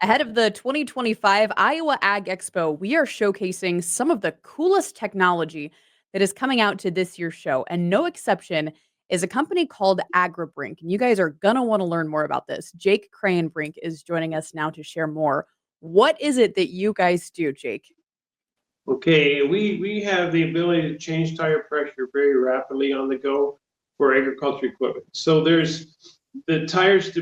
Ahead of the 2025 Iowa Ag Expo, we are showcasing some of the coolest technology that is coming out to this year's show. And no exception is a company called AgriBrink. And you guys are going to want to learn more about this. Jake Kraayenbrink is joining us now to share more. What is it that you guys do, Jake? Okay, we have the ability to change tire pressure very rapidly on the go for agriculture equipment. So there's the tires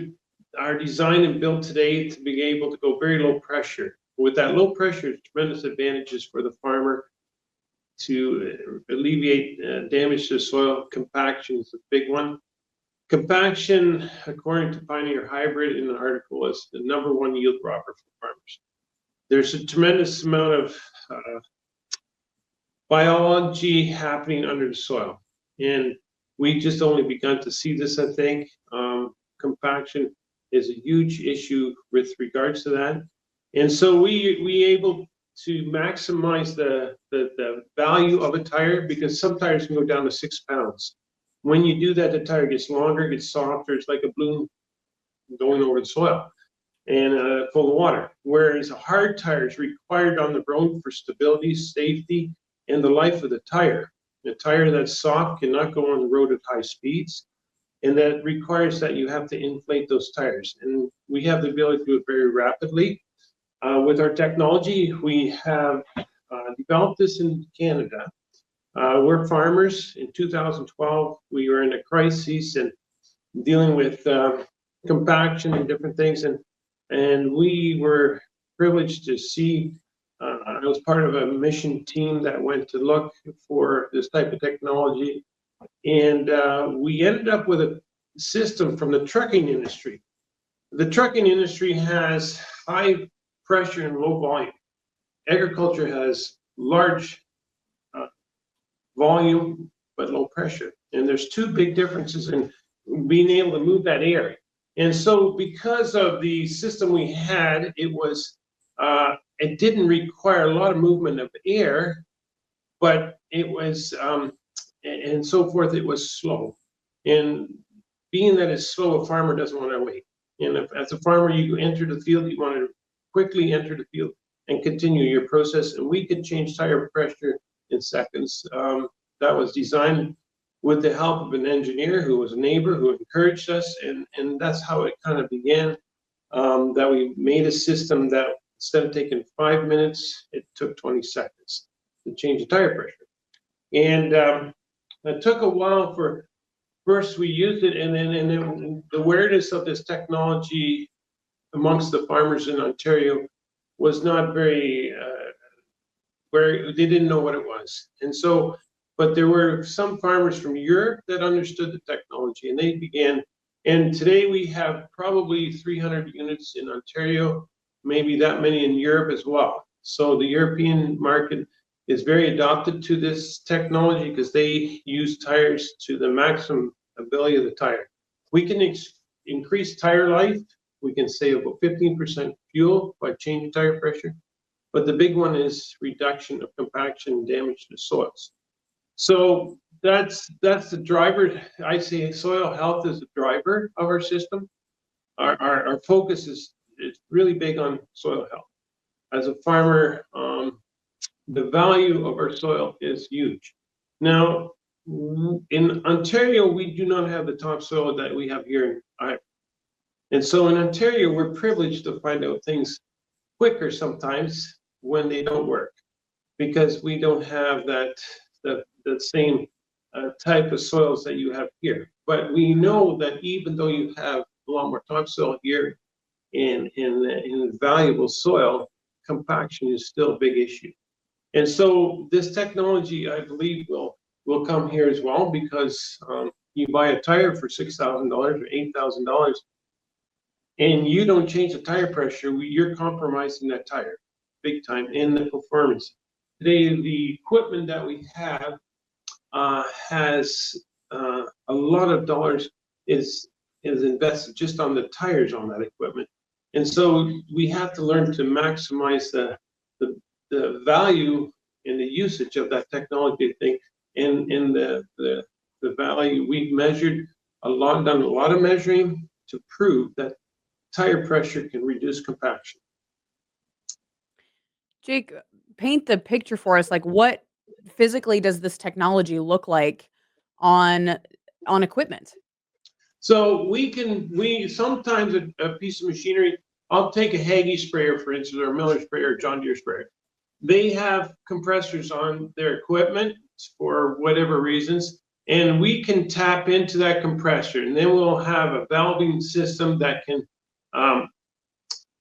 are designed and built today to be able to go very low pressure. With that low pressure, tremendous advantages for the farmer to alleviate damage to the soil. Compaction is a big one. Compaction, according to Pioneer Hybrid in the article, is the #1 yield robber for farmers. There's a tremendous amount of biology happening under the soil, and we just only begun to see this. I think compaction is a huge issue with regards to that, and so we able to maximize the value of a tire, because some tires can go down to 6 pounds. When you do that, the tire gets longer, gets softer. It's like a balloon going over the soil and full of water. Whereas a hard tire is required on the road for stability, safety, and the life of the tire. A tire that's soft cannot go on the road at high speeds, and that requires that you have to inflate those tires. And we have the ability to do it very rapidly. With our technology, we have developed this in Canada. We're farmers. In 2012, we were in a crisis and dealing with compaction and different things, and we were privileged to see. I was part of a mission team that went to look for this type of technology, and we ended up with a system from the trucking industry. The trucking industry has high pressure and low volume. Agriculture has large volume but low pressure, and there's two big differences in being able to move that air. And so because of the system we had, it didn't require a lot of movement of air, but it was and so forth. It was slow, and being that it's slow, a farmer doesn't want to wait. And if, as a farmer, you enter the field, you want to quickly enter the field and continue your process. And we could change tire pressure in seconds. That was designed with the help of an engineer who was a neighbor who encouraged us, and that's how it kind of began. That we made a system that instead of taking 5 minutes, it took 20 seconds to change the tire pressure. And it took a while for first we used it, and then the awareness of this technology amongst the farmers in Ontario was not very, they didn't know what it was. And so, but there were some farmers from Europe that understood the technology, and they began. And today we have probably 300 units in Ontario, maybe that many in Europe as well. So the European market is very adopted to this technology because they use tires to the maximum ability of the tire. We can increase tire life. We can save about 15% fuel by changing tire pressure. But the big one is reduction of compaction and damage to the soils. So that's the driver. I say soil health is the driver of our system. Our focus is really big on soil health. As a farmer, the value of our soil is huge. Now, in Ontario, we do not have the topsoil that we have here in Iowa. And so in Ontario, we're privileged to find out things quicker sometimes when they don't work, because we don't have that same type of soils that you have here. But we know that even though you have a lot more topsoil here in valuable soil, compaction is still a big issue. And so this technology, I believe, will come here as well, because you buy a tire for $6,000 or $8,000, and you don't change the tire pressure, you're compromising that tire big time in the performance. Today, the equipment that we have has a lot of dollars is invested just on the tires on that equipment. And so we have to learn to maximize the value and the usage of that technology, I think, and the value. We've measured done a lot of measuring to prove that tire pressure can reduce compaction. Jake, paint the picture for us. Like, what physically does this technology look like on equipment? So we sometimes a piece of machinery, I'll take a Hagie sprayer, for instance, or a Miller sprayer, or John Deere sprayer. They have compressors on their equipment for whatever reasons, and we can tap into that compressor, and then we'll have a valving system that can um,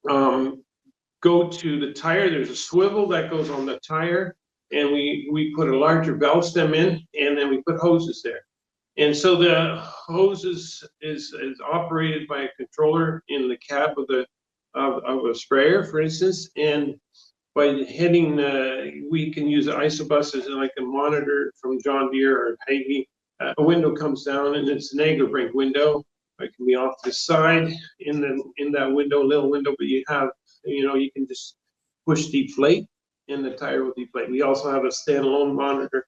um, go to the tire. There's a swivel that goes on the tire, and we put a larger valve stem in, and then we put hoses there. And so the hoses is operated by a controller in the cab of a sprayer, for instance, and by hitting, we can use isobus as like a monitor from John Deere or Hagie. A window comes down, and it's an AgriBrink window. It can be off to the side in that window, little window, but you can just push deflate, and the tire will deflate. We also have a standalone monitor.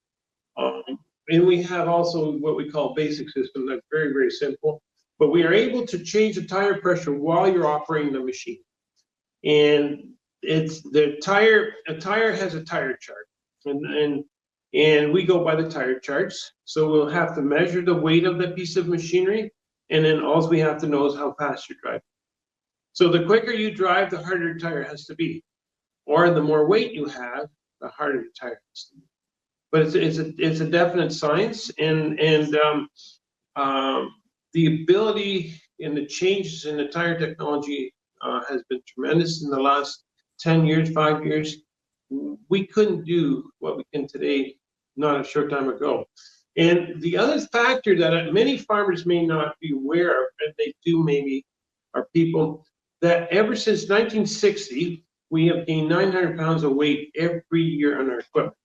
Um, and we have also what we call basic system that's very, very simple. But we are able to change the tire pressure while you're operating the machine. And it's a tire has a tire chart. And we go by the tire charts. So we'll have to measure the weight of the piece of machinery. And then all we have to know is how fast you're driving. So the quicker you drive, the harder the tire has to be. Or the more weight you have, the harder the tire has to be. But it's a definite science, and the ability and the changes in the tire technology has been tremendous in the last 10 years, 5 years. We couldn't do what we can today, not a short time ago. And the other factor that many farmers may not be aware of, and they do maybe, are people that ever since 1960, we have gained 900 pounds of weight every year on our equipment.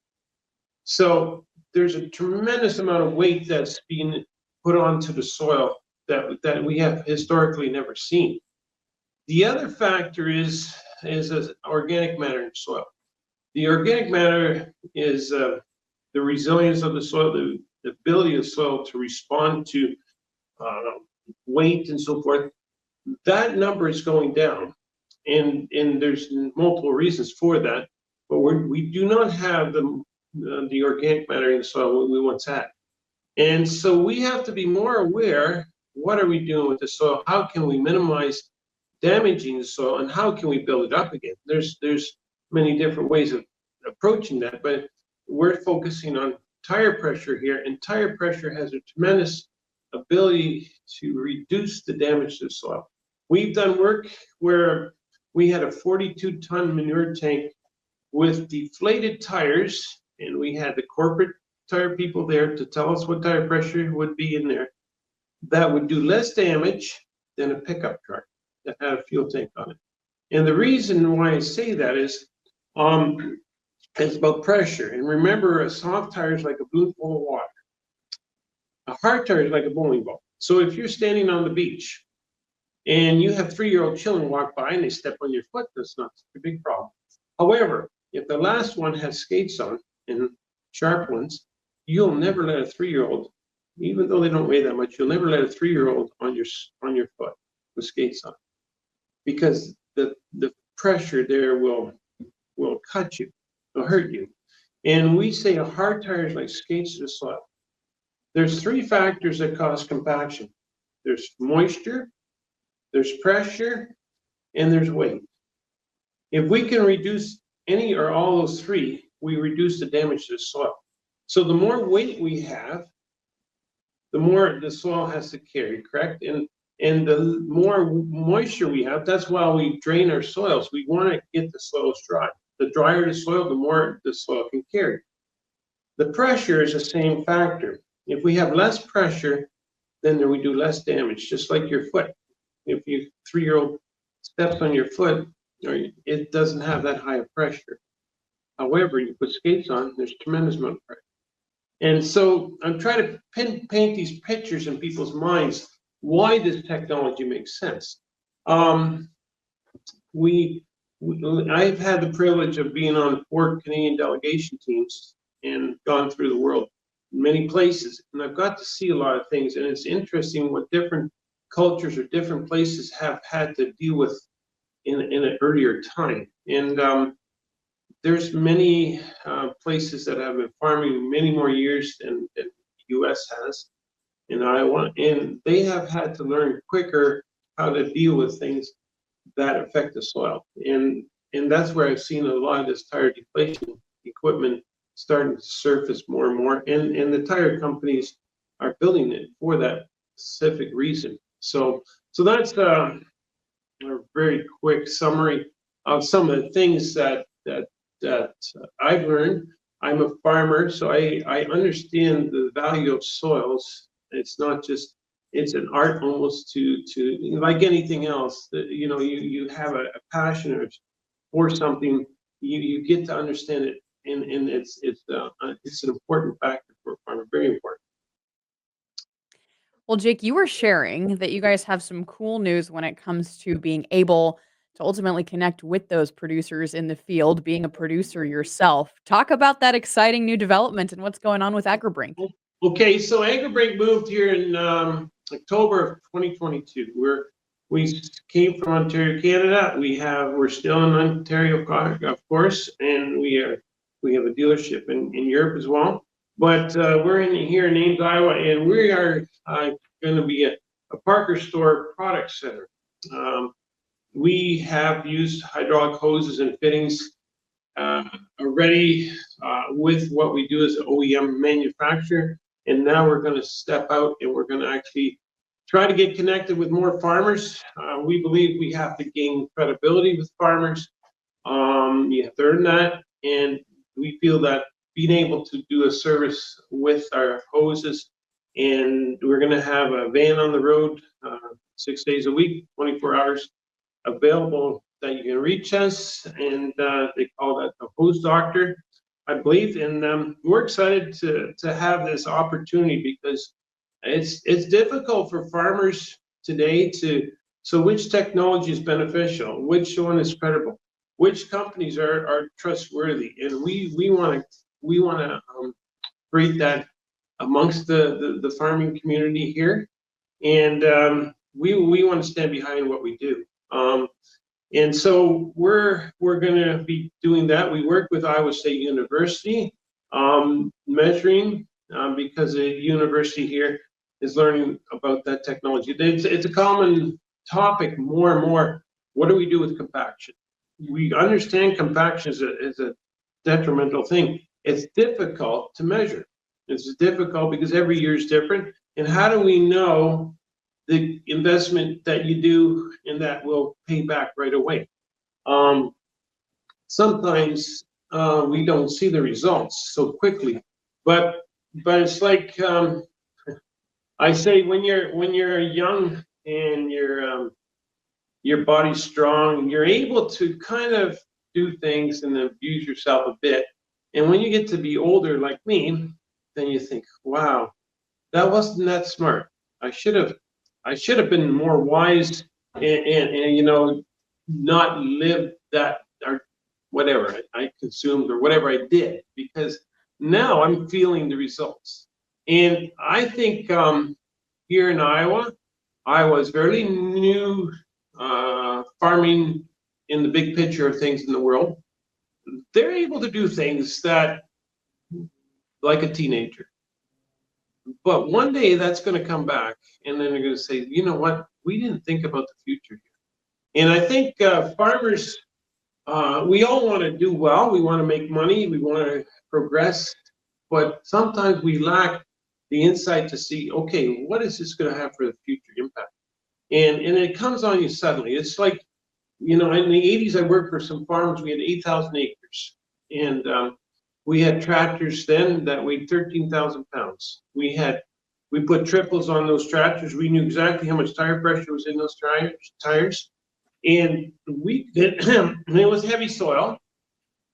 So there's a tremendous amount of weight that's being put onto the soil that we have historically never seen. The other factor is organic matter in soil. The organic matter is the resilience of the soil, the ability of the soil to respond to weight and so forth. That number is going down, and there's multiple reasons for that. But we do not have the organic matter in the soil we once had. And so we have to be more aware, what are we doing with the soil? How can we minimize damaging the soil, and how can we build it up again? There's many different ways of approaching that, but we're focusing on tire pressure here, and tire pressure has a tremendous ability to reduce the damage to the soil. We've done work where we had a 42-ton manure tank with deflated tires, and we had the corporate tire people there to tell us what tire pressure would be in there. That would do less damage than a pickup truck that had a fuel tank on it. And the reason why I say that is it's about pressure. And remember, a soft tire is like a balloon full of water. A hard tire is like a bowling ball. So if you're standing on the beach and you have 3-year-old children walk by and they step on your foot, that's not a big problem. However, if the last one has skates on, and sharp ones, you'll never let a 3-year-old, even though they don't weigh that much, you'll never let a 3-year-old on your foot with skates on, because the pressure there will cut you, will hurt you. And we say a hard tire is like skates to the soil. There's 3 factors that cause compaction. There's moisture, there's pressure, and there's weight. If we can reduce any or all those 3, we reduce the damage to the soil. So the more weight we have, the more the soil has to carry, correct? And the more moisture we have, that's why we drain our soils. We want to get the soils dry. The drier the soil, the more the soil can carry. The pressure is the same factor. If we have less pressure, then we do less damage, just like your foot. If your 3-year-old steps on your foot, it doesn't have that high of pressure. However, you put skates on, there's a tremendous amount of pressure. And so I'm trying to paint these pictures in people's minds why this technology makes sense. I've had the privilege of being on 4 Canadian delegation teams and gone through the world in many places, and I've got to see a lot of things, and it's interesting what different cultures or different places have had to deal with in an earlier time. And there's many places that have been farming many more years than the U.S. has in Iowa, and they have had to learn quicker how to deal with things that affect the soil. And that's where I've seen a lot of this tire deflation equipment starting to surface more and more. And the tire companies are building it for that specific reason. So that's a very quick summary of some of the things that I've learned. I'm a farmer, so I understand the value of soils. It's not just, it's an art almost to like anything else. You know, you have a passion for something, you get to understand it, and it's an important factor for a farmer, very important. Well, Jake, you were sharing that you guys have some cool news when it comes to being able to ultimately connect with those producers in the field, being a producer yourself. Talk about that exciting new development and what's going on with AgriBrink. Okay, so AgriBrink moved here in October of 2022. We came from Ontario, Canada. We're still in Ontario, of course, and we have a dealership in Europe as well. But we're here in Ames, Iowa, and we are going to be a Parker Store product center. We have used hydraulic hoses and fittings already with what we do as an OEM manufacturer, and now we're going to step out and we're going to actually try to get connected with more farmers. We believe we have to gain credibility with farmers. You have to earn that, and we feel that being able to do a service with our hoses, and we're going to have a van on the road 6 days a week, 24 hours available that you can reach us, and they call that the hose doctor, I believe. And we're excited to have this opportunity because it's difficult for farmers today so which technology is beneficial, which one is credible, which companies are trustworthy, and we want to create that amongst the farming community here, and we want to stand behind what we do. And so we're going to be doing that. We work with Iowa State University, measuring, because the university here is learning about that technology. It's a common topic more and more. What do we do with compaction? We understand compaction is a detrimental thing. It's difficult to measure. It's difficult because every year is different. And how do we know the investment that you do and that will pay back right away? Sometimes we don't see the results so quickly, but it's like I say, when you're young and your body's strong, you're able to kind of do things and abuse yourself a bit. And when you get to be older like me, then you think, wow, that wasn't that smart. I should have been more wise and you know, not lived that, or whatever I consumed or whatever I did, because now I'm feeling the results. And I think here in Iowa is very new farming in the big picture of things in the world. They're able to do things that, like a teenager. But one day that's going to come back, and then they're going to say, you know what, we didn't think about the future here. And I think farmers, we all want to do well. We want to make money. We want to progress. But sometimes we lack the insight to see, okay, what is this going to have for the future impact? And it comes on you suddenly. It's like, you know, in the 80s, I worked for some farms. We had 8,000 acres. And we had tractors then that weighed 13,000 pounds. We put triples on those tractors. We knew exactly how much tire pressure was in those tires. And it was heavy soil.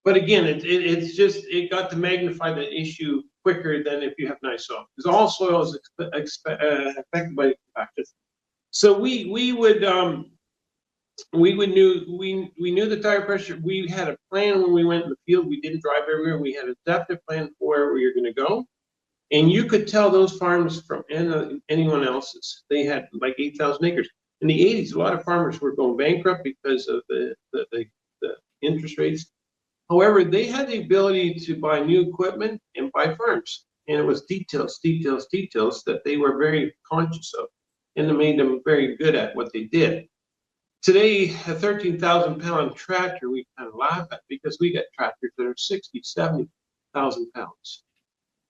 But again, it got to magnify the issue quicker than if you have nice soil, because all soil is affected by compaction. So we knew the tire pressure. We had a plan when we went in the field. We didn't drive everywhere. We had a adaptive plan for where we were going to go. And you could tell those farms from anyone else's. They had like 8,000 acres. In the 80s, a lot of farmers were going bankrupt because of the interest rates. However, they had the ability to buy new equipment and buy farms. And it was details, details, details that they were very conscious of. And it made them very good at what they did. Today, a 13,000-pound tractor, we kind of laugh at because we got tractors that are 60, 70,000 pounds.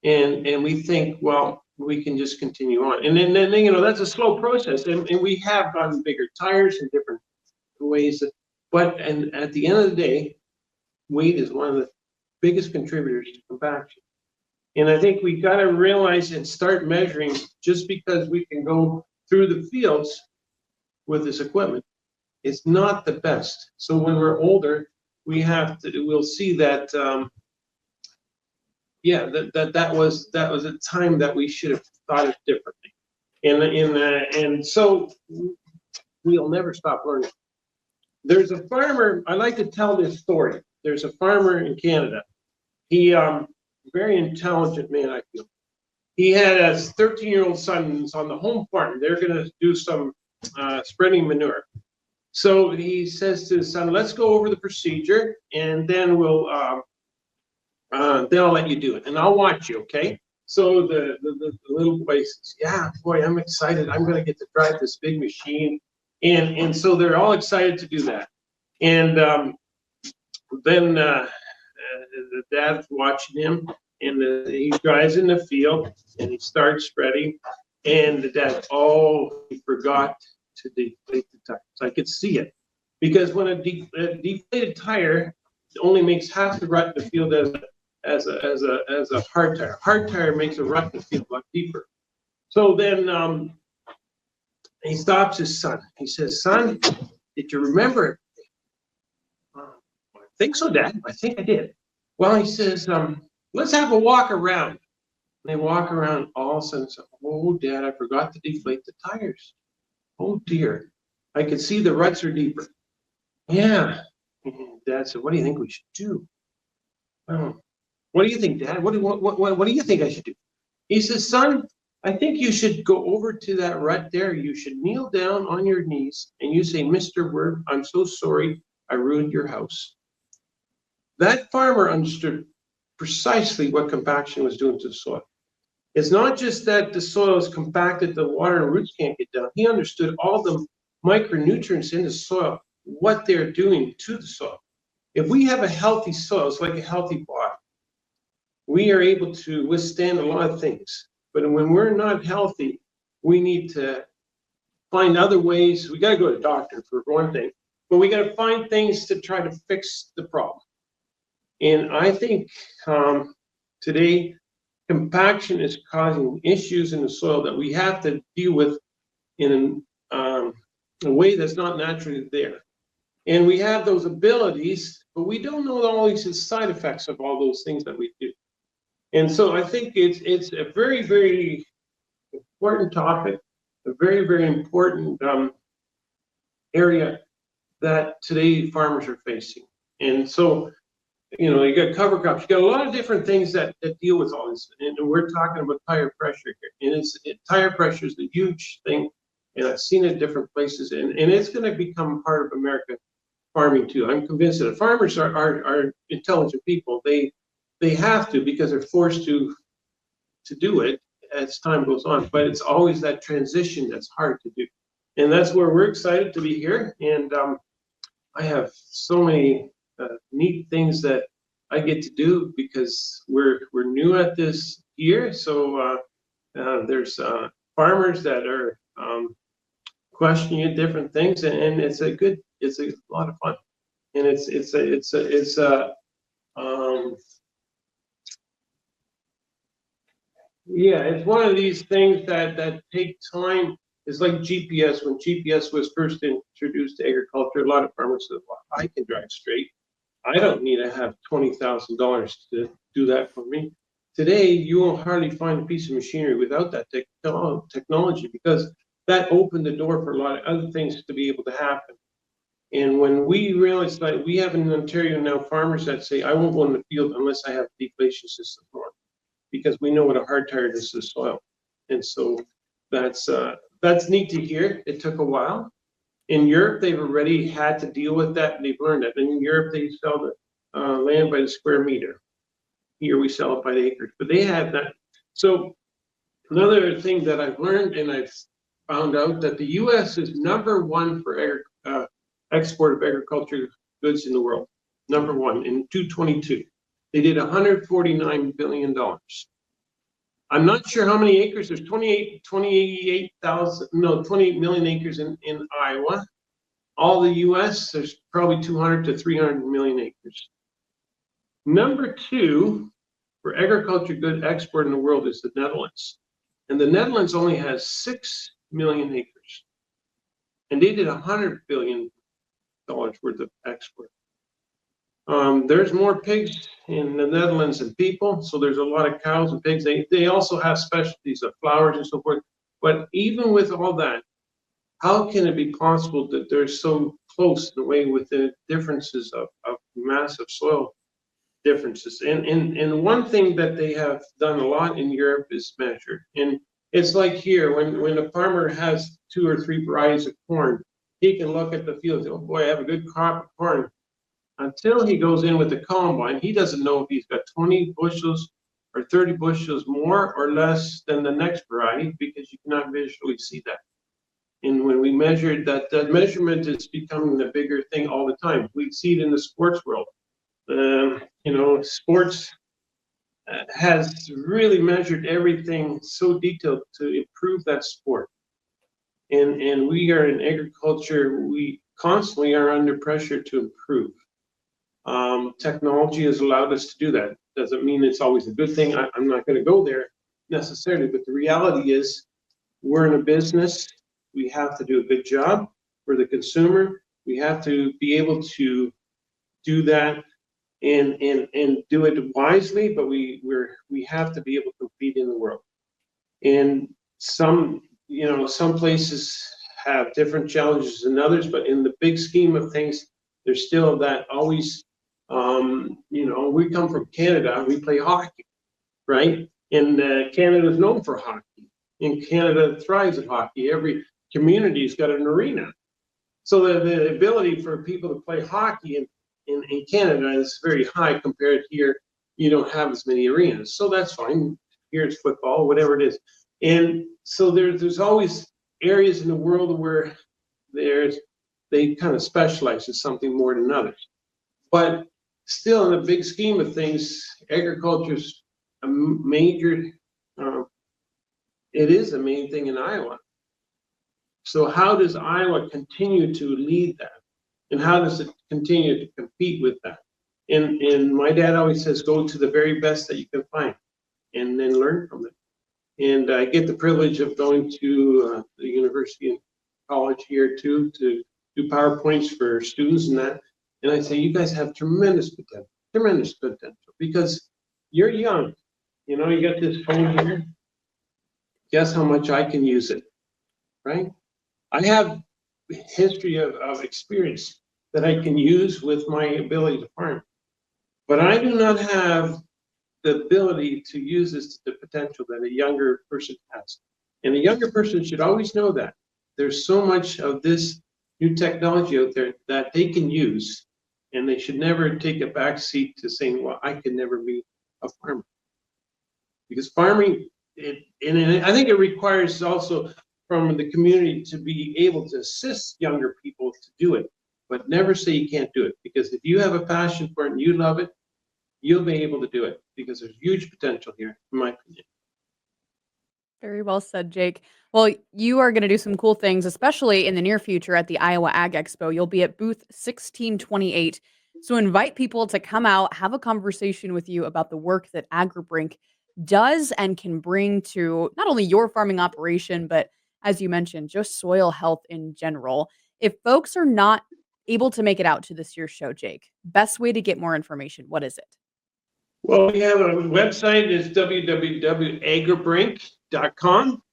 And we think, well, we can just continue on. And then that's a slow process. And we have gotten bigger tires in different ways. And at the end of the day, weight is one of the biggest contributors to compaction. And I think we got to realize and start measuring. Just because we can go through the fields with this equipment, it's not the best. So when we're older, we'll see that, that was a time that we should have thought it differently. And so we'll never stop learning. There's a farmer, I like to tell this story. There's a farmer in Canada. He, very intelligent man, I feel. He had a 13-year-old son on the home farm. They're going to do some spreading manure. So he says to his son, let's go over the procedure, and then then I'll let you do it, and I'll watch you, okay? So the little boy says, yeah, boy, I'm excited. I'm going to get to drive this big machine. And so they're all excited to do that. And then the dad's watching him, and he drives in the field, and he starts spreading. And the dad, he forgot to deflate the tires. I could see it. Because when a deflated tire only makes half the rut in the field as a hard tire. Hard tire makes a rut in the field a lot deeper. So then he stops his son. He says, son, did you remember? I think so, Dad. I think I did. Well, he says, let's have a walk around. And they walk around, all of a sudden, oh, Dad, I forgot to deflate the tires. Oh, dear. I can see the ruts are deeper. Yeah. And Dad said, what do you think we should do? What do you think, Dad? What do you think I should do? He says, son, I think you should go over to that rut there. You should kneel down on your knees and you say, Mr. Word, I'm so sorry I ruined your house. That farmer understood precisely what compaction was doing to the soil. It's not just that the soil is compacted, the water and roots can't get down. He understood all the micronutrients in the soil, what they're doing to the soil. If we have a healthy soil, it's like a healthy body. We are able to withstand a lot of things. But when we're not healthy, we need to find other ways. We got to go to the doctor for one thing, but we got to find things to try to fix the problem. And I think today, compaction is causing issues in the soil that we have to deal with in a way that's not naturally there. And we have those abilities, but we don't know all these side effects of all those things that we do. And so I think it's a very, very important topic, a very, very important area that today farmers are facing. And so, you got cover crops, you got a lot of different things that deal with all this. And we're talking about tire pressure here. And tire pressure is a huge thing. And I've seen it in different places. And it's going to become part of America farming too. I'm convinced that farmers are intelligent people. They have to, because they're forced to do it as time goes on. But it's always that transition that's hard to do. And that's where we're excited to be here. And I have so many neat things that I get to do because we're new at this year. So there's farmers that are questioning different things, and it's a lot of fun. And it's one of these things that take time. It's like GPS. When GPS was first introduced to agriculture, a lot of farmers said, well, I can drive straight. I don't need to have $20,000 to do that for me. Today, you will hardly find a piece of machinery without that technology, because that opened the door for a lot of other things to be able to happen. And when we realized that, we have in Ontario now farmers that say, I won't go in the field unless I have a deflation system for it, because we know what a hard tire is to the soil. And so that's neat to hear. It took a while. In Europe, they've already had to deal with that, and they've learned it. And in Europe, they sell land by the square meter. Here we sell it by the acre, but they have that. So another thing that I've learned, and I've found out, that the U.S. is #1 for export of agriculture goods in the world. #1 in 222. They did $149 billion. I'm not sure how many acres. There's 28 million acres in Iowa. All the U.S., there's probably 200 to 300 million acres. #2 for agriculture good export in the world is the Netherlands. And the Netherlands only has 6 million acres. And they did $100 billion worth of export. There's more pigs in the Netherlands than people, so there's a lot of cows and pigs. They also have specialties of flowers and so forth. But even with all that, how can it be possible that they're so close in a way with the differences of massive soil differences? And one thing that they have done a lot in Europe is measured. And it's like here, when a farmer has 2 or 3 varieties of corn, he can look at the field and say, oh boy, I have a good crop of corn. Until he goes in with the combine, he doesn't know if he's got 20 bushels or 30 bushels more or less than the next variety, because you cannot visually see that. And when we measured that, that measurement is becoming the bigger thing all the time. We see it in the sports world. Sports has really measured everything so detailed to improve that sport. And we are in agriculture, we constantly are under pressure to improve. Technology has allowed us to do that. Doesn't mean it's always a good thing. I'm not going to go there necessarily, but the reality is we're in a business. We have to do a good job for the consumer. We have to be able to do that and do it wisely, but we have to be able to compete in the world. And some places have different challenges than others, but in the big scheme of things, there's still that always, we come from Canada, we play hockey, right? And Canada is known for hockey. And Canada thrives at hockey. Every community's got an arena. So the ability for people to play hockey in Canada is very high compared here. You don't have as many arenas. So that's fine. Here it's football, whatever it is. And so there's always areas in the world where they kind of specialize in something more than others. But still, in the big scheme of things, agriculture's a major, it is a main thing in Iowa. So how does Iowa continue to lead that? And how does it continue to compete with that? And my dad always says, go to the very best that you can find and then learn from it. And I get the privilege of going to the university and college here too, to do PowerPoints for students and that. And I say, you guys have tremendous potential, because you're young. You got this phone here. Guess how much I can use it, right? I have a history of experience that I can use with my ability to farm. But I do not have the ability to use this to the potential that a younger person has. And a younger person should always know that. There's so much of this new technology out there that they can use, and they should never take a back seat to saying, well, I can never be a farmer. Because farming, and I think it requires also from the community to be able to assist younger people to do it, but never say you can't do it. Because if you have a passion for it and you love it, you'll be able to do it, because there's huge potential here, in my opinion. Very well said, Jake. Well, you are going to do some cool things, especially in the near future at the Iowa Ag Expo. You'll be at booth 1628. So invite people to come out, have a conversation with you about the work that AgriBrink does and can bring to not only your farming operation, but as you mentioned, just soil health in general. If folks are not able to make it out to this year's show, Jake, best way to get more information, what is it? Well, we have a website, it's www.agribrink.com.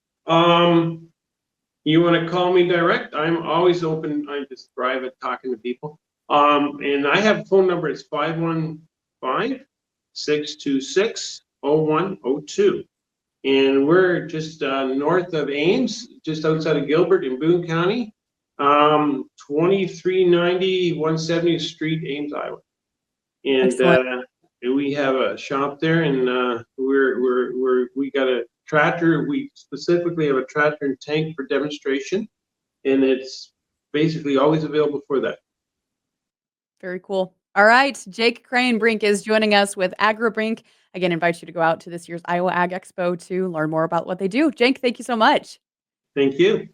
You want to call me direct? I'm always open. I'm just private talking to people. And I have a phone number. It's 515-626-0102. And we're just north of Ames, just outside of Gilbert in Boone County, 2390 170th Street, Ames, Iowa. And Excellent. we have a shop there, and we got a tractor. We specifically have a tractor and tank for demonstration, and it's basically always available for that. Very cool. All right. Jake Kraayenbrink is joining us with AgriBrink. Again, invite you to go out to this year's Iowa Ag Expo to learn more about what they do. Jake, thank you so much. Thank you.